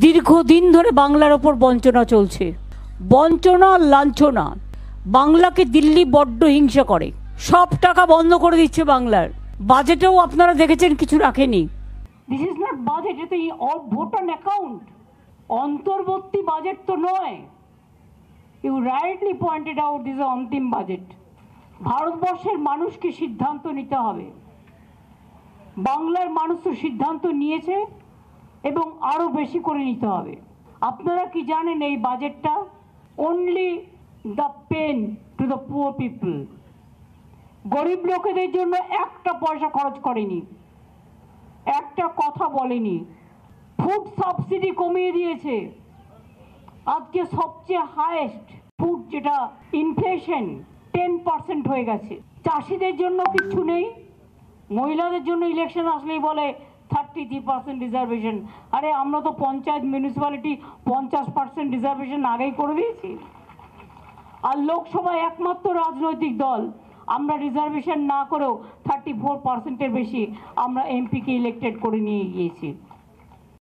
দীর্ঘদিন ধরে বাংলার ওপর বঞ্চনা চলছে, বঞ্চনা লাঞ্ছনা। বাংলাকে দিল্লি বড্ড হিংসা করে, সব টাকা বন্ধ করে দিচ্ছে বাংলার। বাজেটেও আপনারা দেখেছেন কিছু রাখেনি। দিস ইজ নট বাজেট, এটা অল ভোট অন অ্যাকাউন্ট, অন্তর্বর্তী বাজেট তো নয়। You rightly pointed out this অন্তিম বাজেট। ভারতবর্ষের মানুষকে সিদ্ধান্ত নিতে হবে। বাংলার মানুষ তো সিদ্ধান্ত নিয়েছে এবং আরো বেশি করে নিতে হবে। আপনারা কি জানেন এই বাজেটটা only the pain to the poor people. গরিব লোকেদের জন্য একটা পয়সা খরচ করেনি, একটা কথা বলেনি। ফুড সাবসিডি কমিয়ে দিয়েছে। আজকে সবচেয়ে হাইয়েস্ট ফুড যেটা ইনফ্লেশন 10% হয়ে গেছে। চাষিদের জন্য কিচ্ছু নেই। মহিলাদের জন্য ইলেকশন আসলেই বলে 33% রিজার্ভেশন। আরে আমরা তো পঞ্চায়েত মিউনিসিপ্যালিটি 50% রিজার্ভেশন আগেই করে দিয়েছি। আর লোকসভায় একমাত্র রাজনৈতিক দল আমরা রিজার্ভেশন না করেও 34%-এর বেশি আমরা এমপিকে ইলেক্টেড করে নিয়ে গিয়েছি।